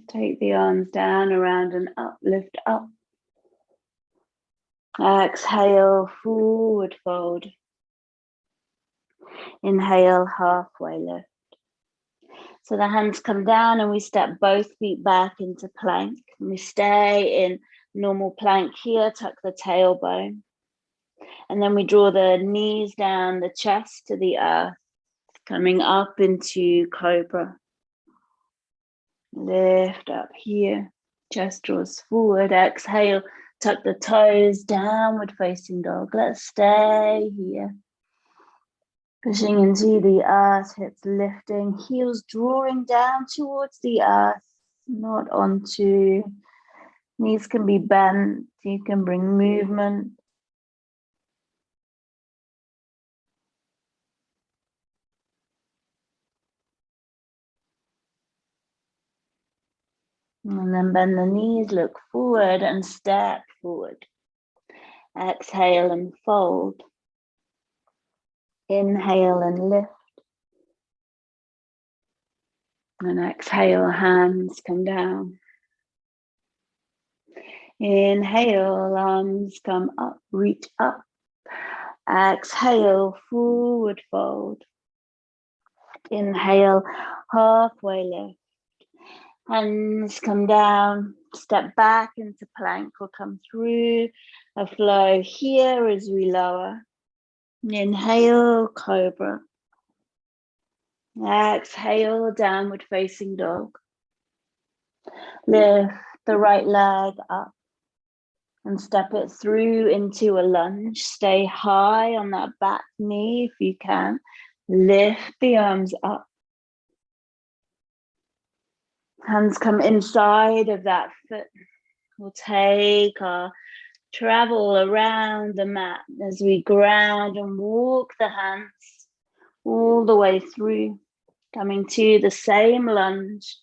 Take the arms down, around and up, lift up. Exhale, forward fold. Inhale, halfway lift. So the hands come down and we step both feet back into plank. And we stay in normal plank here, tuck the tailbone. And then we draw the knees down, the chest to the earth, coming up into cobra. Lift up here, chest draws forward, exhale, tuck the toes, downward facing dog. Let's stay here. Pushing into the earth, hips lifting, heels drawing down towards the earth, not onto. Knees can be bent, you can bring movement. And then bend the knees, look forward and step forward. Exhale and fold. Inhale and lift. And exhale, hands come down. Inhale, arms come up, reach up. Exhale, forward fold. Inhale, halfway lift. Hands come down, step back into plank. We'll come through a flow here as we lower. Inhale, cobra. Exhale, downward facing dog. Lift the right leg up and step it through into a lunge. Stay high on that back knee if you can. Lift the arms up. Hands come inside of that foot. We'll take our travel around the mat as we ground and walk the hands all the way through, coming to the same lunge,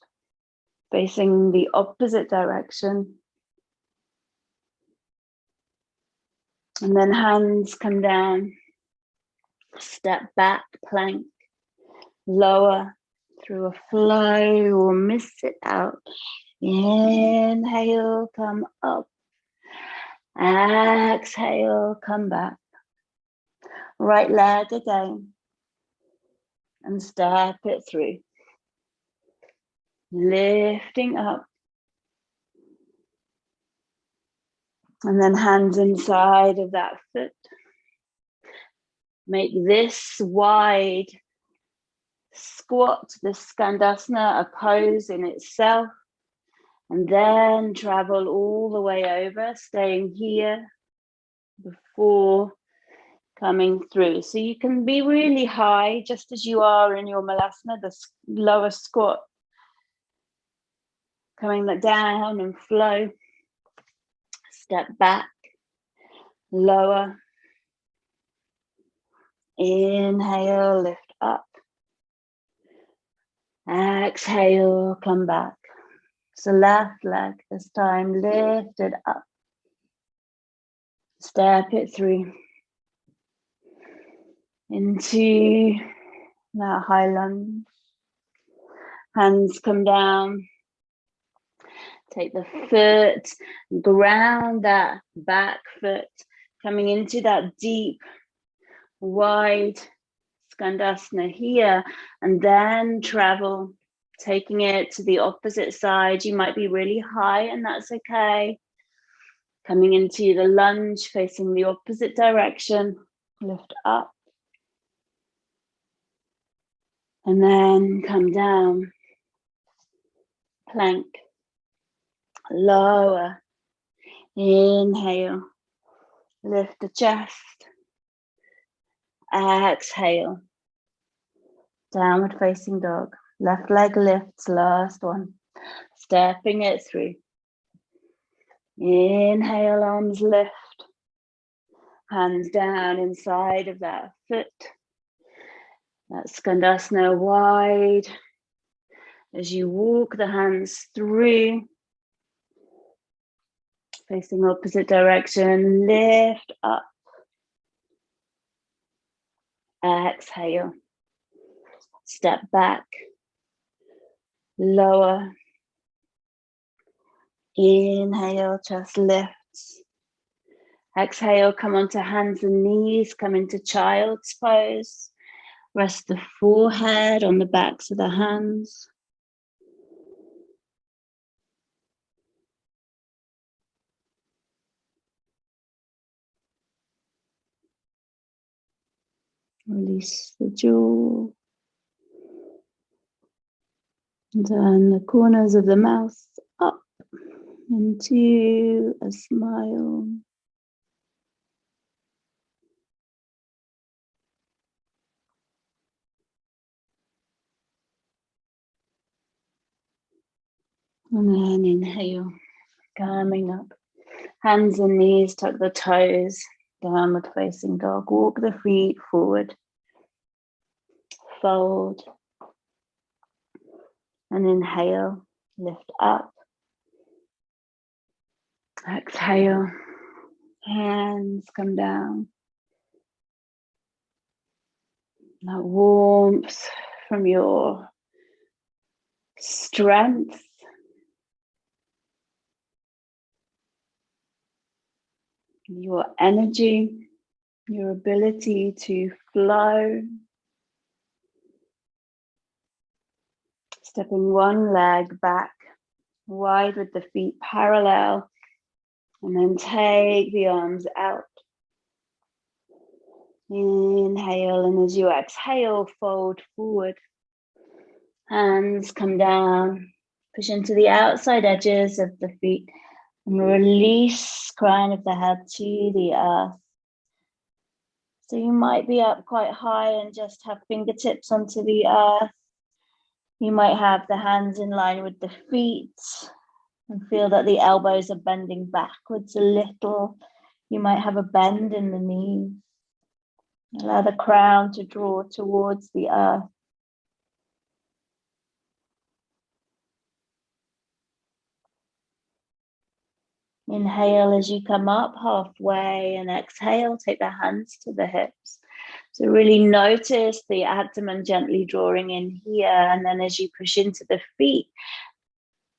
facing the opposite direction. And then hands come down, step back, plank, lower through a flow or miss it out. Inhale, come up. Exhale, come back. Right leg again. And step it through. Lifting up. And then hands inside of that foot. Make this wide squat, this Skandasana, a pose in itself. And then travel all the way over, staying here before coming through. So you can be really high, just as you are in your Malasana, the lower squat. Coming down and flow. Step back, lower. Inhale, lift up. Exhale, come back. So left leg this time, lift it up. Step it through into that high lunge. Hands come down. Take the foot, ground that back foot, coming into that deep, wide Skandasana here, and then travel, taking it to the opposite side. You might be really high, and that's okay. Coming into the lunge, facing the opposite direction, lift up. And then come down, plank, lower, inhale, lift the chest, exhale, downward facing dog, left leg lifts, last one, stepping it through. Inhale, arms lift, hands down inside of that foot. That Skandasana wide. As you walk the hands through, facing opposite direction, lift up. Exhale. Step back. Lower. Inhale, chest lifts. Exhale, come onto hands and knees, come into child's pose. Rest the forehead on the backs of the hands. Release the jaw. And then the corners of the mouth up into a smile. And then inhale, coming up. Hands and knees, tuck the toes, downward facing dog. Walk the feet forward. Fold. And inhale, lift up. Exhale, hands come down. That warmth from your strength. Your energy, your ability to flow. Stepping one leg back, wide with the feet parallel, and then take the arms out. Inhale, and as you exhale, fold forward. Hands come down, push into the outside edges of the feet, and release crown of the head to the earth. So you might be up quite high and just have fingertips onto the earth. You might have the hands in line with the feet and feel that the elbows are bending backwards a little. You might have a bend in the knees. Allow the crown to draw towards the earth. Inhale as you come up halfway, and exhale, take the hands to the hips. So really notice the abdomen gently drawing in here, and then as you push into the feet,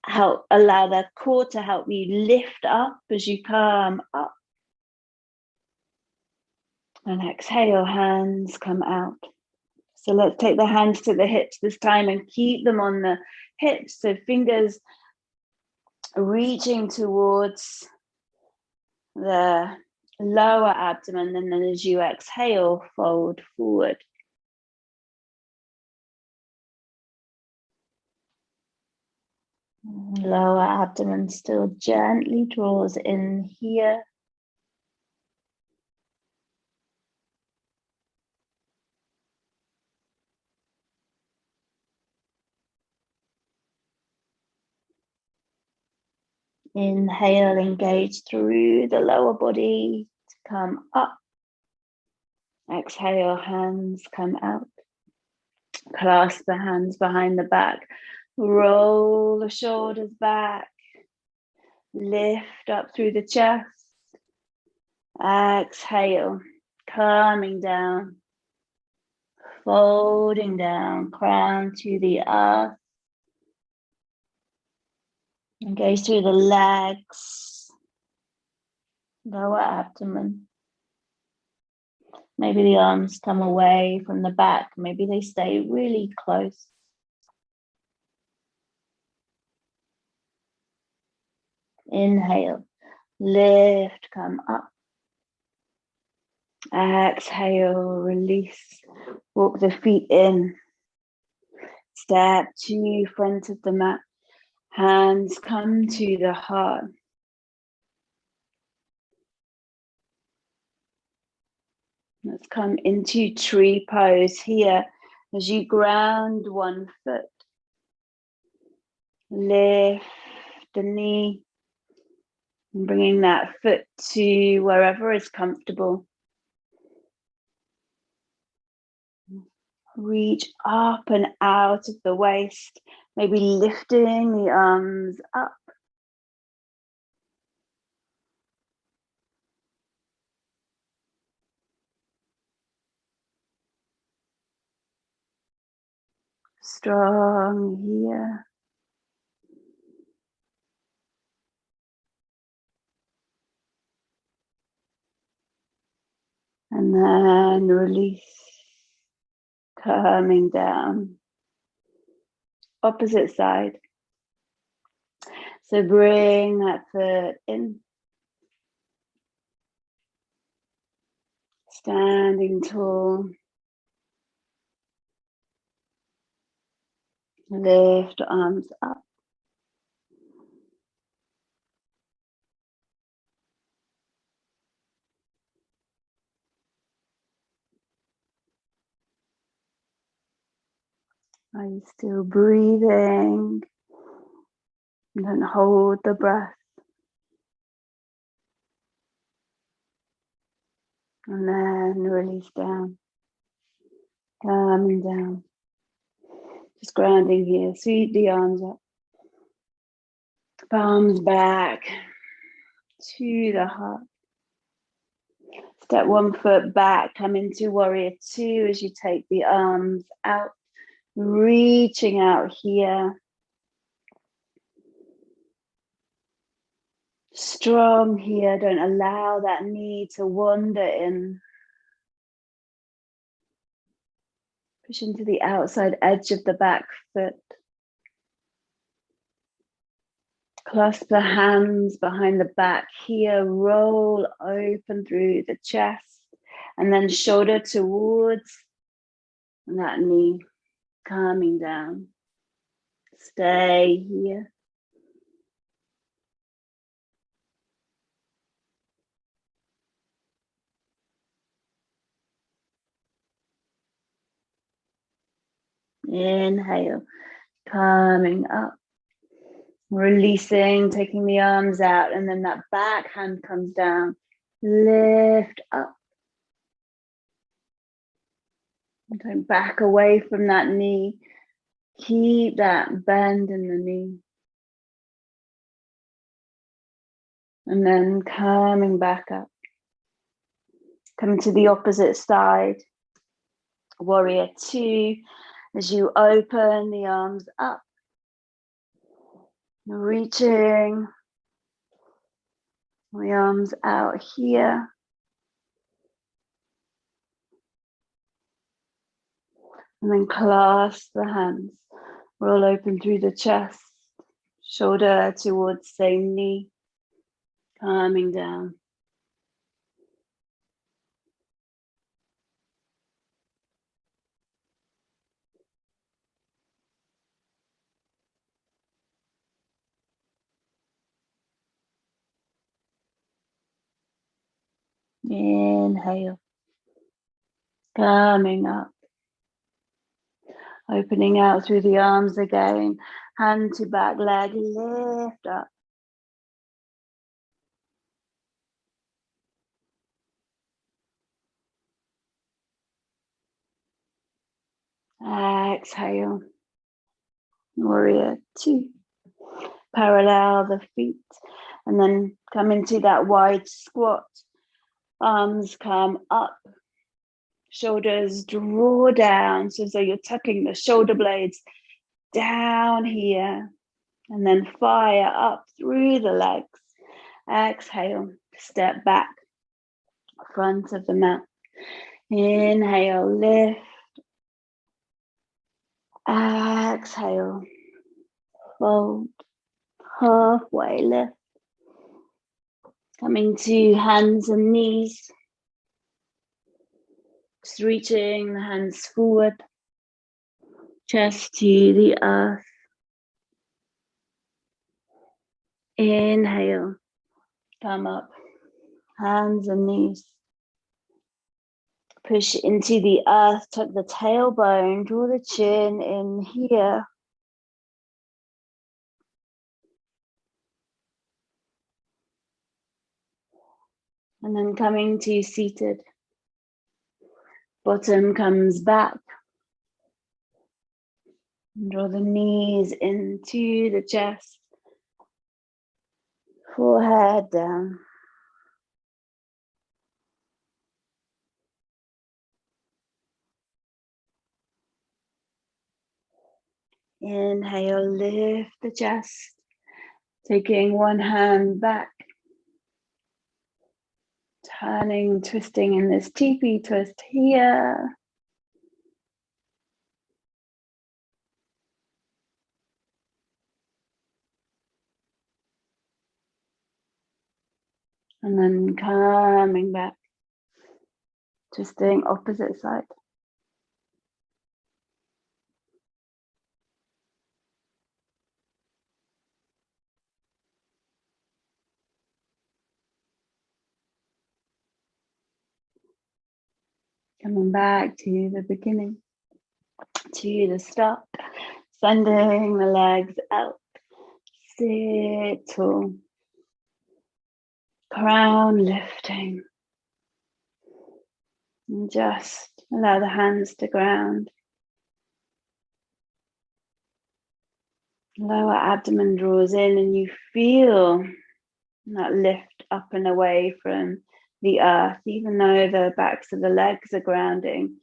allow the core to help you lift up as you come up. And exhale, hands come out. So let's take the hands to the hips this time and keep them on the hips. So fingers reaching towards the lower abdomen, and then as you exhale, fold forward. Lower abdomen still gently draws in here. Inhale, engage through the lower body to come up. Exhale, hands come out. Clasp the hands behind the back. Roll the shoulders back. Lift up through the chest. Exhale, calming down. Folding down, crown to the earth. Engage through the legs. Lower abdomen. Maybe the arms come away from the back. Maybe they stay really close. Inhale, lift, come up. Exhale, release. Walk the feet in. Step to front of the mat. Hands come to the heart. Let's come into tree pose here as you ground one foot. Lift the knee and bringing that foot to wherever is comfortable. Reach up and out of the waist, maybe lifting the arms up. Strong here. And then release, coming down. Opposite side. So bring that foot in. Standing tall. Lift arms up. Are you still breathing? Don't hold the breath. And then release down. Coming down. Just grounding here. Sweep the arms up. Palms back to the heart. Step one foot back. Come into warrior two as you take the arms out. Reaching out here. Strong here. Don't allow that knee to wander in. Push into the outside edge of the back foot. Clasp the hands behind the back here. Roll open through the chest. And then shoulder towards that knee. Calming down. Stay here. Inhale. Coming up. Releasing, taking the arms out, and then that back hand comes down. Lift up. And don't back away from that knee. Keep that bend in the knee. And then coming back up. Come to the opposite side. Warrior two. As you open the arms up. Reaching the arms out here. And then clasp the hands. Roll open through the chest. Shoulder towards same knee. Calming down. Inhale. Coming up. Opening out through the arms again. Hand to back leg. Lift up. Exhale. Warrior two. Parallel the feet. And then come into that wide squat. Arms come up. Shoulders draw down. So as though you're tucking the shoulder blades down here. And then fire up through the legs. Exhale. Step back. Front of the mat. Inhale. Lift. Exhale. Fold. Halfway lift. Coming to hands and knees. Just reaching the hands forward. Chest to the earth. Inhale. Come up. Hands and knees. Push into the earth. Tuck the tailbone. Draw the chin in here. And then coming to seated. Bottom comes back. Draw the knees into the chest. Forehead down. Inhale, lift the chest. Taking one hand back. Turning, twisting in this teepee twist here. And then coming back, twisting opposite side. Coming back to the beginning, to the start, sending the legs out, sit tall, crown lifting, and just allow the hands to ground. Lower abdomen draws in and you feel that lift up and away from the earth, even though the backs of the legs are grounding.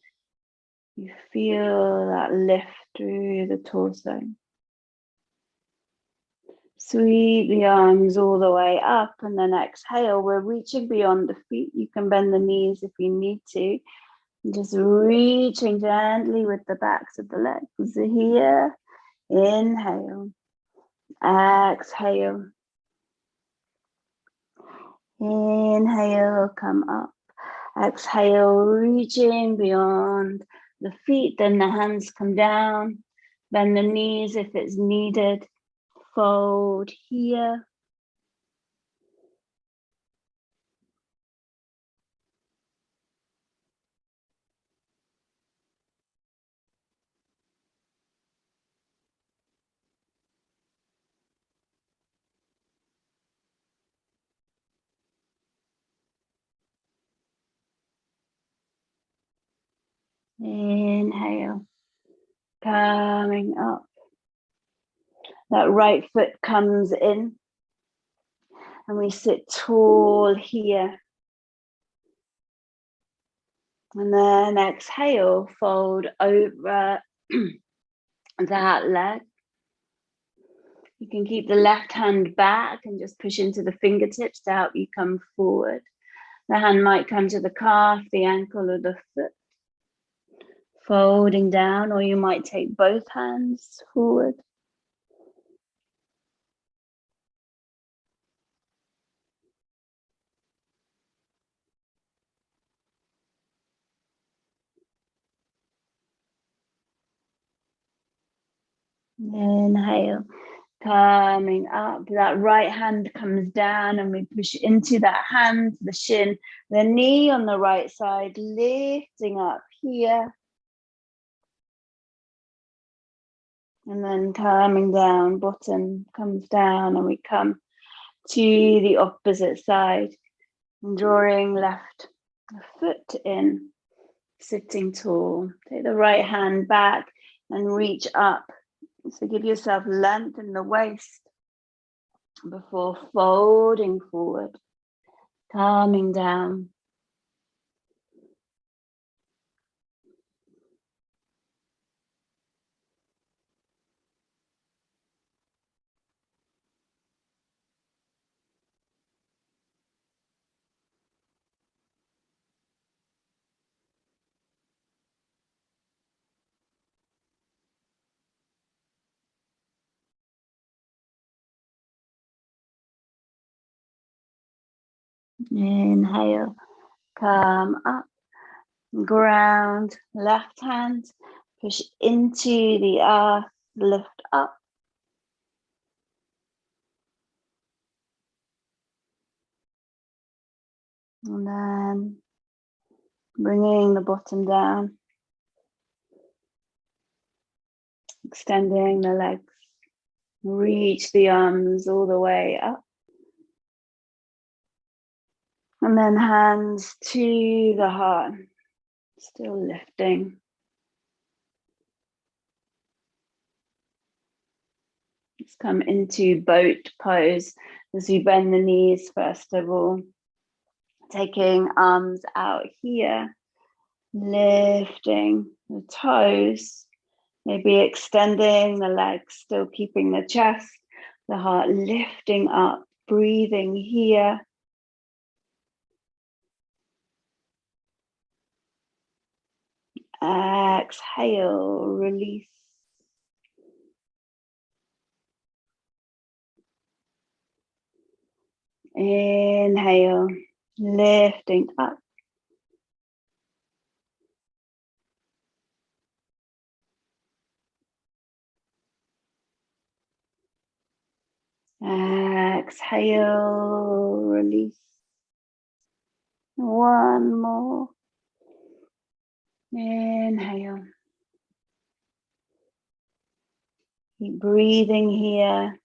You feel that lift through the torso. Sweep the arms all the way up and then exhale. We're reaching beyond the feet. You can bend the knees if you need to. Just reaching gently with the backs of the legs here. Inhale. Exhale. Inhale, come up. Exhale, reaching beyond the feet. Then the hands come down. Bend the knees if it's needed. Fold here. Inhale, coming up. That right foot comes in and we sit tall here. And then exhale, fold over that leg. You can keep the left hand back and just push into the fingertips to help you come forward. The hand might come to the calf, the ankle, or the foot. Folding down, or you might take both hands forward. Inhale, coming up. That right hand comes down and we push into that hand, the shin, the knee on the right side, lifting up here. And then coming down, bottom comes down and we come to the opposite side. And drawing left foot in, sitting tall. Take the right hand back and reach up. So give yourself length in the waist before folding forward, calming down. Inhale, come up, ground, left hand, push into the earth, lift up. And then bringing the bottom down, extending the legs, reach the arms all the way up. And then hands to the heart, still lifting. Let's come into boat pose as we bend the knees first of all. Taking arms out here, lifting the toes, maybe extending the legs, still keeping the chest, the heart lifting up, breathing here. Exhale, release. Inhale, lifting up. Exhale, release. One more. Inhale. Keep breathing here.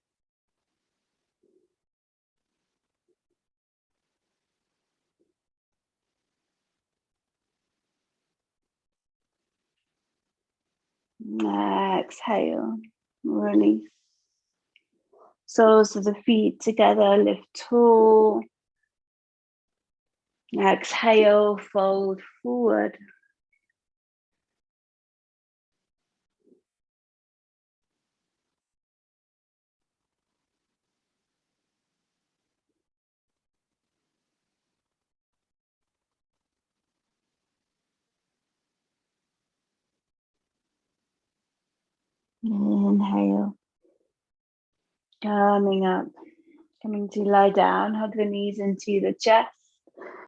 Exhale, release. Soles of the feet together, lift tall. Exhale, fold forward. Inhale. Coming up. Coming to lie down, hug the knees into the chest.